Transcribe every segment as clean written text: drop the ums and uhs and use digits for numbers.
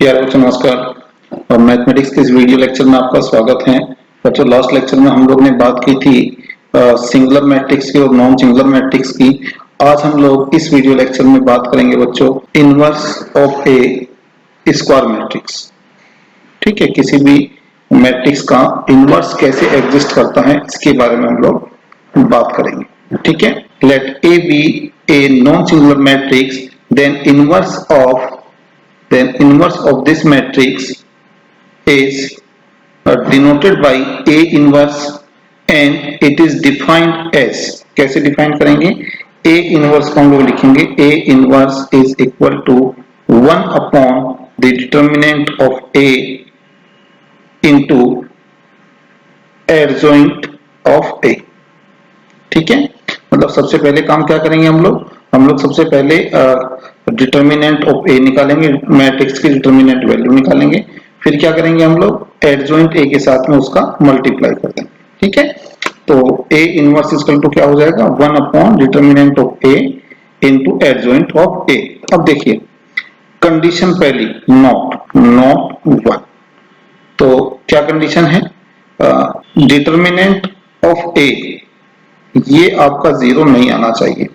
प्यारे बच्चों नमस्कार। और मैथमेटिक्स के इस वीडियो लेक्चर में आपका स्वागत है। बच्चों लास्ट लेक्चर में हम लोग ने बात की थी सिंगुलर मैट्रिक्स की और नॉन सिंगुलर मैट्रिक्स की। आज हम लोग इस वीडियो लेक्चर में बात करेंगे बच्चों inverse of A square matrix. ठीक है, किसी भी मैट्रिक्स का इनवर्स कैसे एग्जिस्ट करता है इसके बारे में हम लोग बात करेंगे। ठीक है, let A be a non singular matrix then inverse of this matrix is denoted by A inverse and it is defined as, कैसे डिफाइन करेंगे? A inverse को हम लोग लिखेंगे A inverse is equal to 1 upon the determinant of A into adjoint of A। ठीक है, मतलब सबसे पहले काम क्या करेंगे हम लोग सबसे पहले डिटर्मिनेंट ऑफ ए निकालेंगे, मैट्रिक्स की डिटर्मिनेंट वैल्यू निकालेंगे, फिर क्या करेंगे हम लोग एडजॉइंट ए के साथ में उसका मल्टीप्लाई कर देंगे। ठीक है, तो ए इनवर्स इक्वल टू क्या हो जाएगा 1 upon determinant of A into adjoint of A. अब देखिए कंडीशन पहली नॉट 1, तो क्या कंडीशन है? डिटर्मिनेंट ऑफ ए ये आपका 0 नहीं आना चाहिए।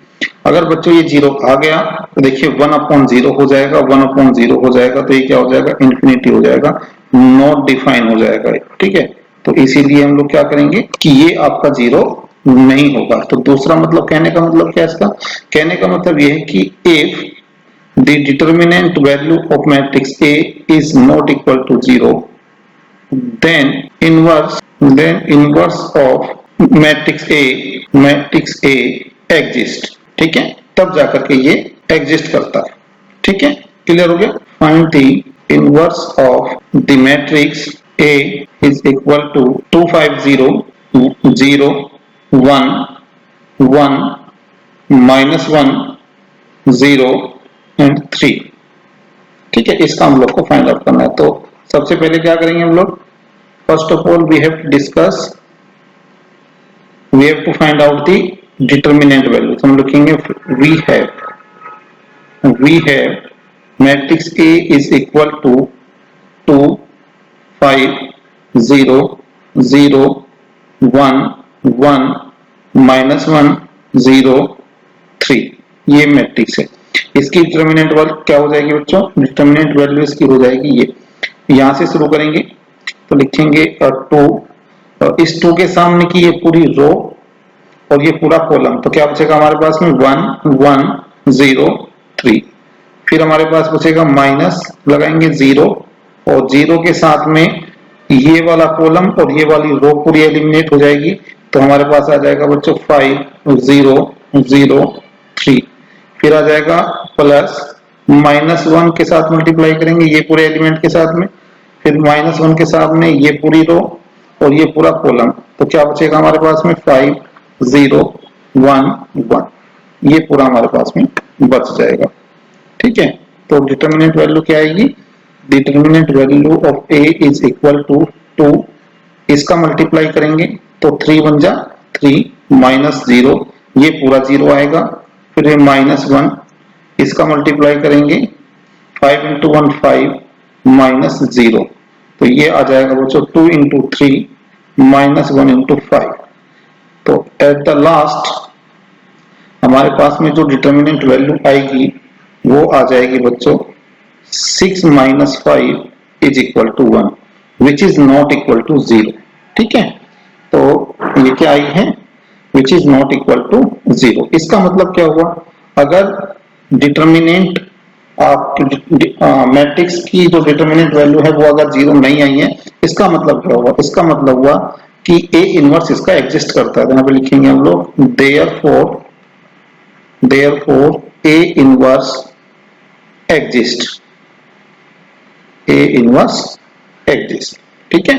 अगर बच्चों ये 0 आ गया तो देखिए 1 अपॉन 0 हो जाएगा, 1 अपॉन 0 हो जाएगा तो ये क्या हो जाएगा इंफिनिटी हो जाएगा, नॉट डिफाइन हो जाएगा। ठीक है, तो इसीलिए हम लोग क्या करेंगे कि ये आपका 0 नहीं होगा। तो दूसरा मतलब कहने का मतलब क्या है इसका? कहने का मतलब ये है कि if the determinant value of matrix A is not equal to 0 then inverse of matrix A exist. ठीक है, तब जाकर के ये एग्जिस्ट करता है। ठीक है, क्लियर हो गया? Find the inverse of the matrix A is equal to 2 5 0 0 1 1 -1 0 and 3। ठीक है, इसका हम लोग को फाइंड आउट करना है। तो सबसे पहले क्या करेंगे हम लोग? First of all we have to find out the determinant value। तो हम लिखेंगे we have matrix A is equal to 2 5 0 0 1 1 -1 0 3। ये मैट्रिक्स है। इसकी डिटर्मिनेंट वैल्यू क्या हो जाएगी बच्चों? डिटर्मिनेंट वैल्यू इसकी हो जाएगी ये। यहां से शुरू करेंगे तो लिखेंगे 2, इस 2 के सामने की ये पूरी रो और ये पूरा कॉलम, तो क्या बचेगा हमारे पास में 1 1 0 3। फिर हमारे पास बचेगा माइनस लगाएंगे 0 और 0 के साथ में ये वाला कॉलम और ये वाली रो पूरी एलिमिनेट हो जाएगी। तो हमारे पास आ जाएगा बच्चों 5 0 0 3। फिर आ जाएगा प्लस -1 के साथ मल्टीप्लाई करेंगे ये पूरे एलिमेंट के साथ में, फिर -1 के साथ में ये पूरी रो और ये पूरा कॉलम, तो क्या बचेगा हमारे पास में 5 0 1 1। ये पूरा हमारे पास में बच जाएगा। ठीक है, तो डिटर्मिनेंट वैल्यू क्या आएगी? Determinant value of A is equal to 2, इसका मल्टीप्लाई करेंगे तो 3 बन जा 3 -0 ये पूरा 0 आएगा, फिर ये -1 इसका मल्टीप्लाई करेंगे 5 × 1 5 -0, तो ये आ जाएगा बच्चों 2 × 3 -1 × 5। तो एट द लास्ट हमारे पास में जो डिटर्मिनेंट वैल्यू आएगी वो आ जाएगी बच्चों 6 - 5 is equal to 1 which is not equal to 0। ठीक है, तो ये क्या आई है? Which is not equal to 0। इसका मतलब क्या हुआ? अगर डिटर्मिनेंट मैट्रिक्स की जो डिटर्मिनेंट वैल्यू है वो अगर 0 नहीं आई है, इसका मतलब क्या हुआ? इसका मतलब हुआ कि ए इनवर्स इसका एग्जिस्ट करता है। तो यहाँ पे लिखेंगे हम लोग therefore A inverse exist, A inverse exist. ठीक है,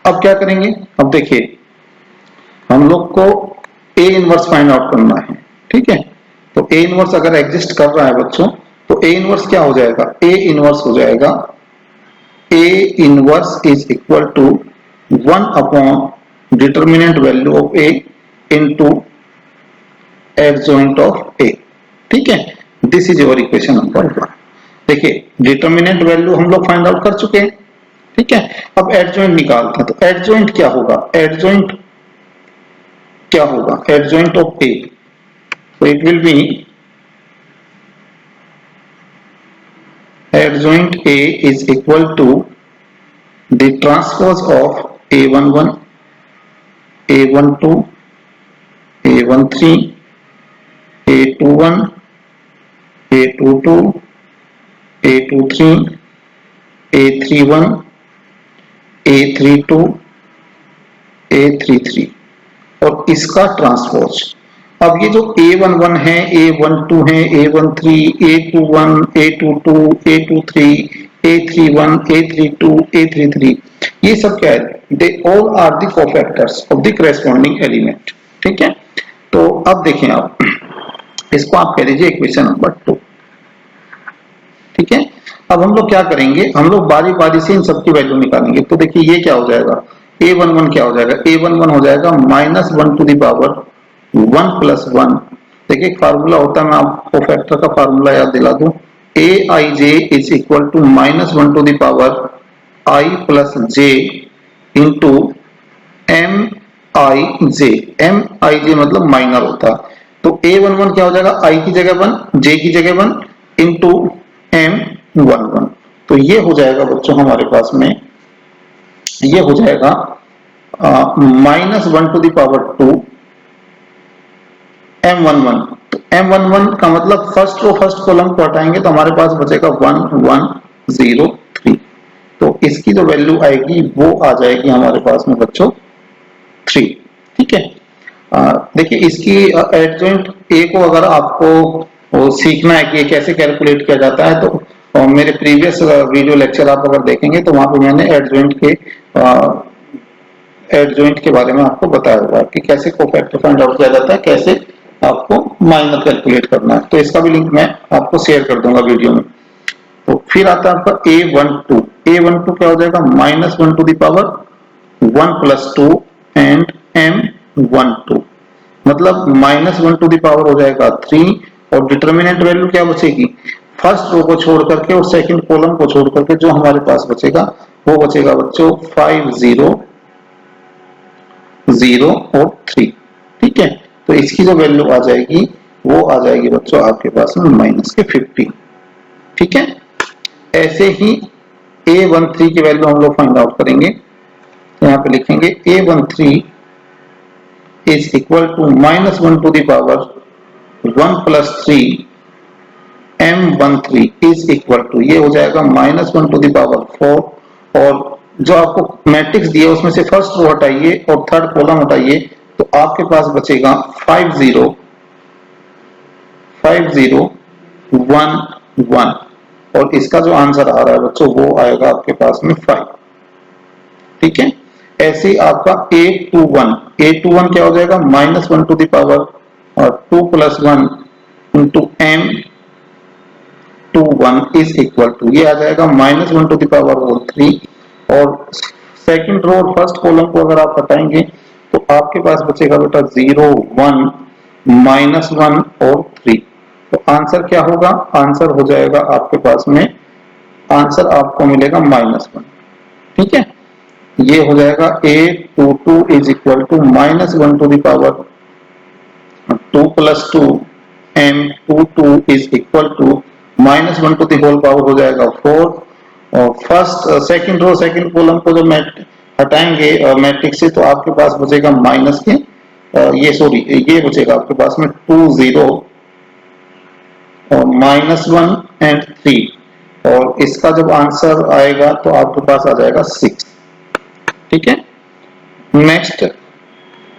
अब क्या करेंगे? अब देखिए हम लोग को ए इनवर्स फाइंड आउट करना है। ठीक है, तो ए इनवर्स अगर एग्जिस्ट कर रहा है बच्चों तो ए इनवर्स क्या हो जाएगा? ए इनवर्स हो जाएगा A inverse is equal to 1 upon determinant value of A into adjoint of A. ठीक है, this is your equation number 1। देखिए डिटर्मिनेंट वैल्यू हम लोग फाइंड आउट कर चुके हैं, ठीक है। अब एडजॉइंट निकालते हैं, तो एडजॉइंट क्या होगा, एडजॉइंट क्या होगा, एडजॉइंट ऑफ ए, तो it will be adjoint A is equal to the transpose of A11, A12, A13, A21, A22, A23, A31, A32, A33 और इसका ट्रांसपोज। अब ये जो A11 है, A12 है, A13, A21, A22, A23, A31, A32, A33, ये सब क्या है, they all are the cofactors of the corresponding element, ठीक है। तो अब देखें आप, इसको आप कह दीजिए इक्वेशन नंबर 2, ठीक है। अब हम लोग क्या करेंगे, हम लोग बारी बारी से इन सबकी वैल्यू निकालेंगे। तो देखिए ये क्या हो जाएगा, A11 क्या हो जाएगा, A11 हो जाएगा -1 टू द पावर 1 प्लस 1। देखिए फार्मूला होता है, मैं आपको फैक्टर का फार्मूला याद दिला दूं, aij is equal to -1 to the power I plus j into mij मतलब माइनर होता है। तो A11 क्या हो जाएगा, I की जगह 1, j की जगह 1 इंटू M11। तो ये हो जाएगा बच्चों हमारे पास में, ये हो जाएगा -1 टू द पावर 2 M11। तो M11 का मतलब फर्स्ट रो फर्स्ट कॉलम को हटाएंगे तो हमारे पास बचेगा 1103। तो इसकी जो वैल्यू आएगी वो आ जाएगी हमारे पास में बच्चों 3, ठीक है। देखिए इसकी एडजॉइंट ए को अगर आपको सीखना है कि ये कैसे कैलकुलेट किया जाता है, तो मेरे प्रीवियस वीडियो लेक्चर आप अगर देखेंगे तो वहां पे मैंने एडजॉइंट के बारे में आपको बताया हुआ है कि कैसे कोफैक्टर फाइंड आउट किया जाता है, कैसे आपको माइनर कैलकुलेट करना है। तो इसका भी लिंक मैं आपको शेयर कर दूंगा वीडियो में। तो फिर आता है आपका A12। A12 क्या हो जाएगा, -1 to the power 1 plus 2 and M12 मतलब -1 टू द पावर हो जाएगा 3 और डिटर्मिनेंट वैल्यू क्या बचेगी, फर्स्ट रो को छोड़ करके और सेकंड कॉलम को छोड़ करके जो हमारे पास बचेगा वो बचेगा बच्चों 5 0 0 और 3, ठीक है। तो इसकी जो वैल्यू आ जाएगी वो आ जाएगी बच्चों आपके पास में -50, ठीक है। ऐसे ही A13 की वैल्यू हम लोग फाइंड आउट करेंगे। तो यहाँ पे लिखेंगे A13 is equal to -1 to the power 1 plus 3 M13 is equal to, ये हो जाएगा -1 टू द पावर 4 और जो आपको मैट्रिक्स दिया उसमें से फर्स्ट रो हटाइए और थर्ड कॉलम हटाइए तो आपके पास बचेगा 5 0 5 0 1 1 और इसका जो आंसर आ रहा है बच्चों वो आएगा आपके पास में 5, ठीक है। ऐसे ही आपका A21 क्या हो जाएगा, -1 to the power 2 plus 1 into M21 is equal to, ये आ जाएगा -1 टू द पावर 3 और सेकंड रो और फर्स्ट कॉलम को अगर आप हटाएंगे तो आपके पास बचेगा बेटा 0 1 -1 और 3। तो आंसर क्या होगा, आंसर हो जाएगा आपके पास में, आंसर आपको मिलेगा -1, ठीक है। ये हो जाएगा A22 is equal to -1 to the power 2 plus 2 M22 is equal to -1 to the whole power हो जाएगा 4 और first second row second column को जब हटाएंगे मैट्रिक्स से तो आपके पास बचेगा माइनस के ये सॉरी ये बचेगा आपके पास में 2 0 और -1 एंड 3 और इसका जब आंसर आएगा तो आपके पास आ जाएगा 6, ठीक है। नेक्स्ट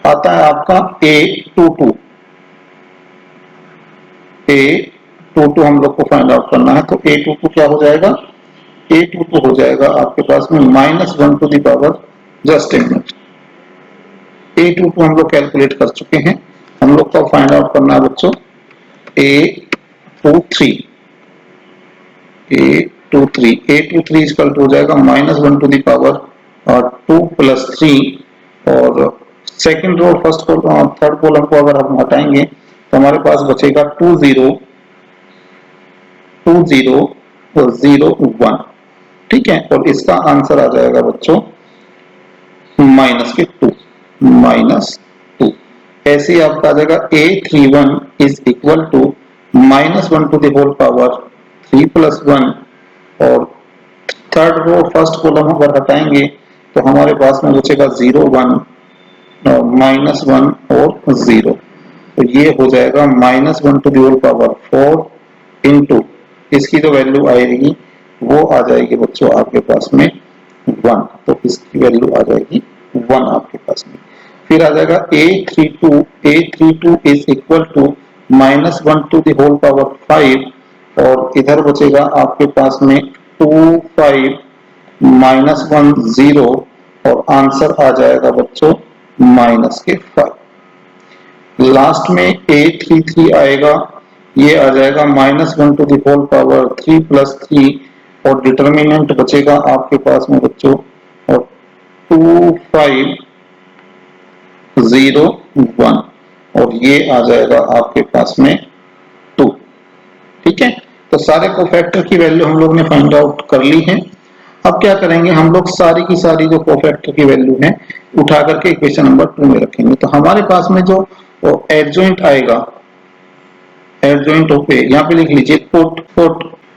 आता है आपका A22 हम लोग को फाइंड आउट करना है। तो A22 क्या हो जाएगा, A22 हो जाएगा आपके पास में -1 to the power, just a minute, A22 हम लोग कैलकुलेट कर चुके हैं, हम लोग को फाइंड आउट करना है बच्चों A23 इक्वल टू हो जाएगा -1 टू द पावर 2 प्लस 3 और second row first column third column को अगर हम हटाएंगे तो हमारे पास बचेगा 2 0 0 1, ठीक है। और इसका आंसर आ जाएगा बच्चों -2। ऐसे ही आपका आ जाएगा A31 is equal to -1 to the whole power 3 plus 1, और थर्ड रो फर्स्ट कॉलम अगर हटाएंगे तो हमारे पास में बचेगा 0 1 -1 और 0। तो ये हो जाएगा -1 to the whole power 4 into इसकी जो वैल्यू आएगी वो आ जाएगी बच्चों आपके पास में 1, तो इसकी वैल्यू आ जाएगी 1 आपके पास में। फिर आ जाएगा A32 is equal to -1 to the whole power 5, और इधर बचेगा आपके पास में 2 5 -1 0, और आंसर आ जाएगा बच्चों -5। लास्ट में A33 आएगा, ये आ जाएगा -1 to the whole power 3 plus 3, और डिटर्मिनेंट बचेगा आपके पास में बच्चों और 2 5 0 1, और ये आ जाएगा आपके पास में 2, ठीक है। तो सारे कोफैक्टर की वैल्यू हम लोग ने फाइंड आउट कर ली है। अब क्या करेंगे, हम लोग सारी की सारी जो कोफैक्टर की वैल्यू है उठा करके इक्वेशन नंबर 2 में रखेंगे। तो हमारे पास में जो एडजॉइंट आएगा, एडजॉइंट ऑफ ए, यहाँ पे लिख लीजिए put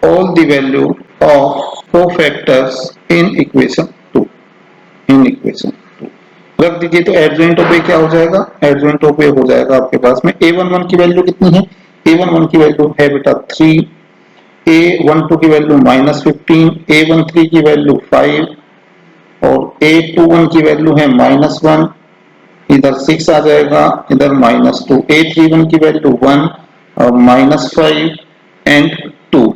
all the value of cofactors in equation 2, in equation 2 रख दीजिए। तो एडजॉइंट ऑफ ए क्या हो जाएगा, एडजॉइंट ऑफ ए हो जाएगा आपके पास में A11 की वैल्यू कितनी है, A11 की वैल्यू है बेटा 3, A12 की वैल्यू -15, A13 की वैल्यू 5, और A21 की वैल्यू है -1, इधर 6 आ जाएगा, इधर -2, A31 की वैल्यू 1 और -5 एंड 2,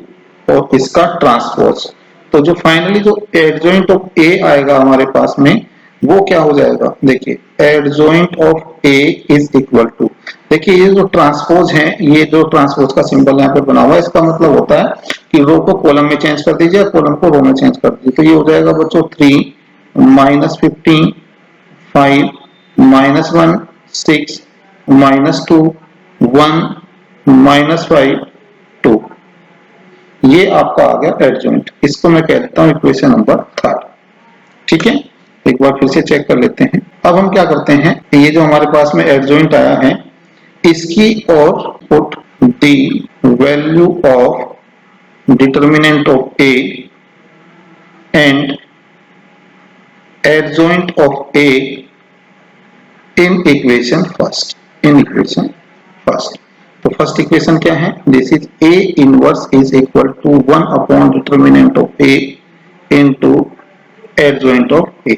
और इसका ट्रांसपोज। तो जो फाइनली जो एडजॉइंट ऑफ A आएगा हमारे पास में वो क्या हो जाएगा, देखिए adjoint of A is equal to, देखिए ये जो ट्रांसपोज है, ये जो ट्रांसपोज का सिंबल यहाँ पे बना हुआ है, इसका मतलब होता है कि रो को कॉलम में चेंज कर दीजिए, कॉलम को रो में चेंज कर दीजिए। तो ये हो जाएगा बच्चों 3 -15 5 -1 6 -2 1 -5 2, ये आपका आ गया एडजॉइंट। इसको मैं कह देता हूं इक्वेशन नंबर 3, ठीक है। एक बार फिर से चेक कर लेते हैं। अब हम क्या करते हैं, ये जो हमारे पास में एडजॉइंट आया है इसकी और put the value of determinant of A and adjoint of A in equation first, in equation first. तो फर्स्ट इक्वेशन क्या है, this is A inverse is equal to 1 upon determinant of A into adjoint of A।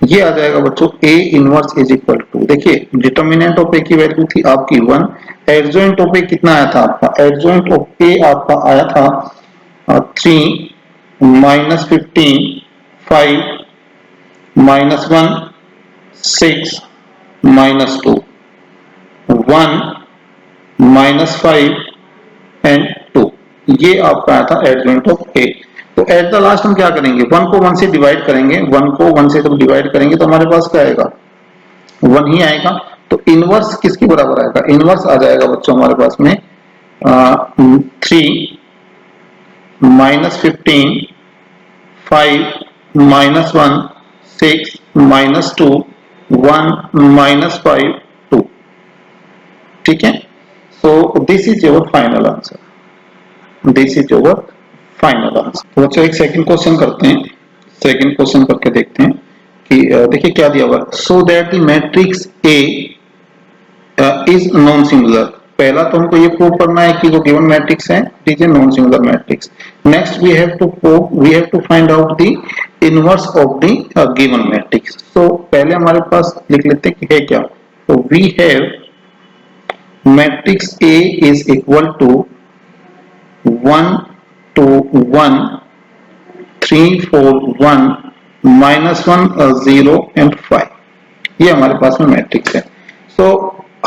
ये आ जाएगा बच्चों A inverse is equal to, देखिए determinant of A की value थी आपकी 1, एडजॉइंट ऑफ A कितना आया था आपका, एडजॉइंट ऑफ A आपका आया था 3 -15 5 -1 6 -2 1 -5 एंड 2, ये आपका आया था एडजॉइंट ऑफ A। तो एट द लास्ट हम क्या करेंगे, 1 को 1 से डिवाइड करेंगे, 1 को 1 से जब डिवाइड करेंगे तो हमारे पास क्या आएगा, 1 ही आएगा। तो इनवर्स किसके बराबर आएगा, इनवर्स आ जाएगा बच्चों हमारे पास में 3 -15 5 -1 6 -2 1 -5 2, ठीक है। So this is your final answer, this is your final answer. तो बच्चों एक सेकंड क्वेश्चन करते हैं, सेकंड क्वेश्चन करके देखते हैं कि देखिए क्या दिया हुआ, so that the matrix A is non singular. पहला तो हमको ये प्रूव करना है कि जो गिवन मैट्रिक्स है it is a non singular matrix. Next we have to find out the inverse of the given matrix. तो पहले हमारे पास लिख लेते हैं कि है क्या, तो we have matrix A is equal to 1 2 1 3 4 1 -1 0 and 5, ये हमारे पास में मैट्रिक्स है। सो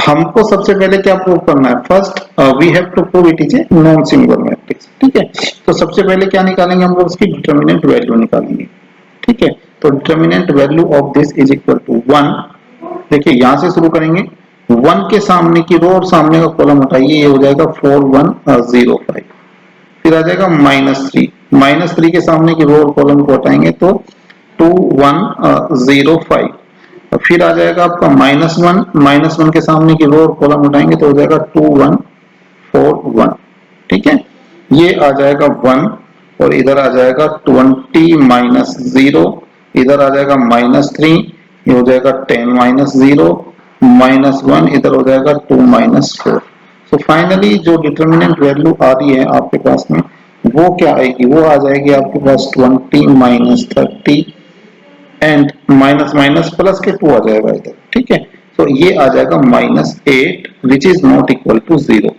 हमको सबसे पहले क्या प्रूव करना है, first we have to prove it is a non singular matrix, ठीक है। तो सबसे पहले क्या निकालेंगे हम लोग, उसकी डिटर्मिनेंट वैल्यू निकालेंगे, ठीक है। तो determinant value of this is equal to 1, देखिए यहां से शुरू करेंगे, 1 के सामने की रो और सामने का कॉलम हटाइए, ये हो जाएगा 4 1 0 5, फिर आ जाएगा -3, -3 के सामने की रो और कॉलम को हटाएंगे तो 2105, और फिर आ जाएगा आपका -1, -1 के सामने की रो और कॉलम उठाएंगे तो हो जाएगा 2141। ठीक है, ये आ जाएगा 1, और इधर आ जाएगा 20 -0, इधर आ जाएगा -3, ये हो जाएगा 10 -0 -1, इधर हो जाएगा 2 -4। तो फाइनली जो डिटर्मिनेंट वैल्यू आ रही है आपके पास में वो क्या आएगी, वो आ जाएगी आपके पास 20 -30 एंड माइनस माइनस प्लस के 2 आ जाएगा इधर। ठीक है, तो ये आ जाएगा -8 which is not equal to 0।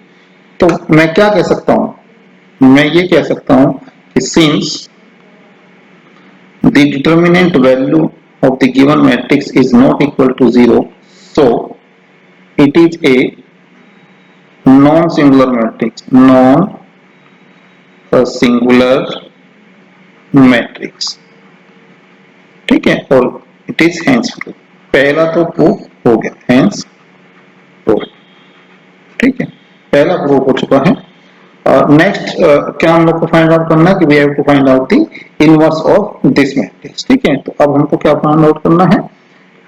तो मैं क्या कह सकता हूं, मैं ये कह सकता हूं कि since the determinant value of the given matrix is not equal to 0, so it is a non singular matrix, non singular matrix. ठीक है, और इट इज हेंस प्रूफ। पहला तो प्रूफ हो गया, हेंस प्रूफ। ठीक है, पहला प्रूफ हो चुका है। नेक्स्ट क्या हम लोग को फाइंड आउट करना है कि we have to find out the inverse of this matrix. ठीक है, तो अब हमको क्या फाइंड आउट करना है,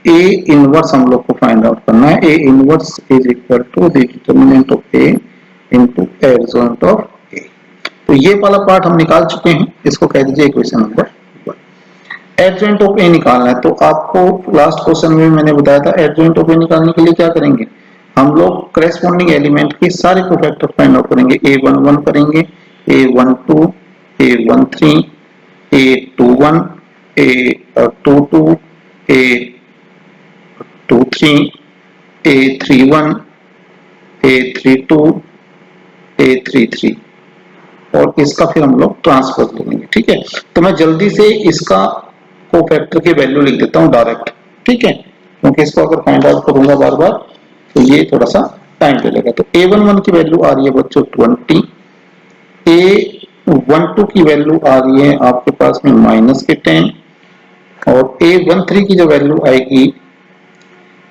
ए इनवर्स हम लोग को फाइंड आउट करना है। A inverse is equal to the determinant of A into adjoint of A. तो ये वाला पार्ट हम निकाल चुके हैं, इसको कह दीजिए इक्वेशन नंबर 1। एडजॉइंट ऑफ ए निकालना है, तो आपको लास्ट क्वेश्चन में मैंने बताया था एडजॉइंट ऑफ ए निकालने के लिए क्या करेंगे, हम लोग करेस्पॉन्डिंग एलिमेंट के सारे कोफैक्टर फाइंड आउट करेंगे। A11 करेंगे, A12, A13, A21, A22, A23, A31, A32, A33, और इसका फिर हम लोग ट्रांसपोज ले लेंगे। ठीक है, तो मैं जल्दी से इसका कोफैक्टर की वैल्यू लिख देता हूं डायरेक्ट। ठीक है, क्योंकि इसको अगर फाइंड आउट करूंगा बार बार तो ये थोड़ा सा टाइम लगेगा। तो A11 की वैल्यू आ रही है बच्चों 20, A12 की वैल्यू आ रही है आपके पास में -10, और A13 की जो वैल्यू आएगी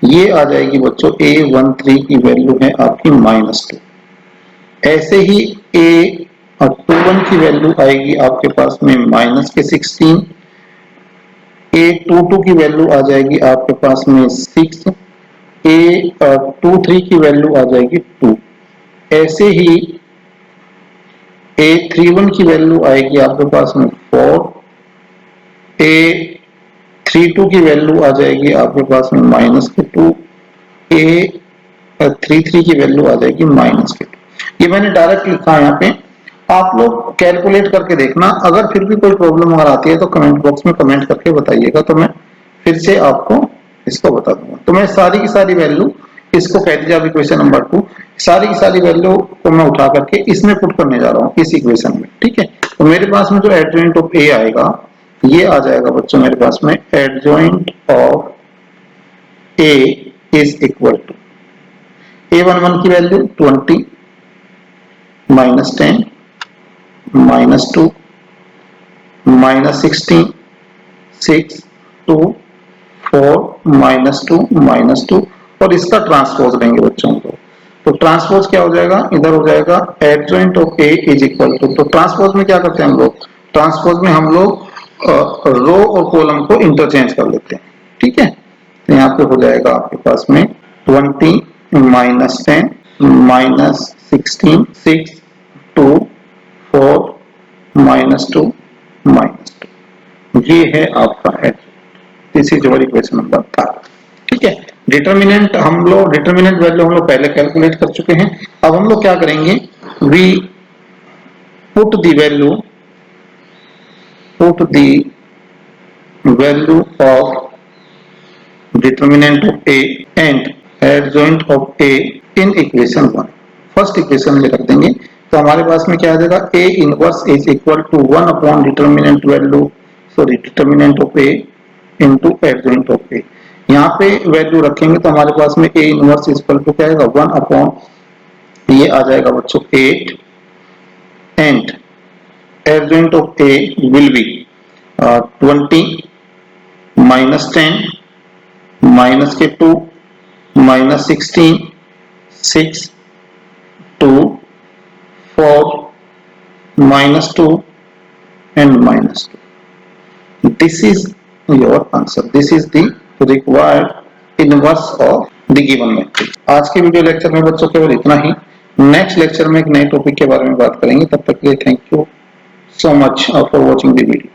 ये आ जाएगी बच्चों, A13 की वैल्यू है आपकी -2। ऐसे ही A21 की वैल्यू आएगी आपके पास में -16, A22 की वैल्यू आ जाएगी आपके पास में 6, A23 की वैल्यू आ जाएगी 2। ऐसे ही A31 की वैल्यू आएगी आपके पास में 4, A32 की वैल्यू आ जाएगी आपके पास में -2, A33 की वैल्यू आ जाएगी -2। ये मैंने डायरेक्ट लिखा है यहाँ पे, आप लोग कैलकुलेट करके देखना। अगर फिर भी कोई प्रॉब्लम अगर आती है तो कमेंट बॉक्स में कमेंट करके बताइएगा, तो मैं फिर से आपको इसको बता दूंगा। तो मैं सारी की सारी वैल्यू इसको कह दीजिए अब इक्वेशन नंबर 2, सारी की सारी वैल्यू को मैं उठा करके इसमें पुट करने जा रहा हूँ इस इक्वेशन में। ठीक है, तो मेरे पास में जो एडजॉइंट ऑफ ए आएगा ये आ जाएगा बच्चों मेरे पास में adjoint of A is equal to A11 की वैल्यू 20 -10 -2 -16 6 2 4 -2 और इसका ट्रांसपोज लेंगे बच्चों को। तो ट्रांसपोज क्या हो जाएगा, इधर हो जाएगा adjoint of A is equal to, तो ट्रांसपोज में क्या करते हैं हम लोग, ट्रांसपोज में हम लोग रो और कॉलम को इंटरचेंज कर लेते हैं। ठीक है, तो यहाँ पे हो जाएगा आपके पास में 20 -10 -16 6 2 4 -2 -2, ये है आपका adjoint. This is your equation number 3। ठीक है, डिटर्मिनेंट वैल्यू हम लोग पहले कैलकुलेट कर चुके हैं। अब हम लोग क्या करेंगे, we put the value of determinant of A and adjoint of A in equation 1। First equation में रख देंगे, तो हमारे पास में क्या आ जाएगा, A inverse is equal to 1 upon determinant value, sorry determinant of A into adjoint of A. यहाँ पे वैल्यू रखेंगे तो हमारे पास में A inverse is equal to क्या आएगा, 1 अपॉन ये आ जाएगा बच्चों 8 and adjoint of A will be 20 -10 -2 -16 6 2 4 -2 and -2. This is your answer. This is the required inverse of the given matrix. आज के वीडियो लेक्चर में बच्चों केवल इतना ही. नेक्स्ट लेक्चर में एक नए टॉपिक के बारे में बात करेंगे. तब तक के लिए thank you so much for watching the video.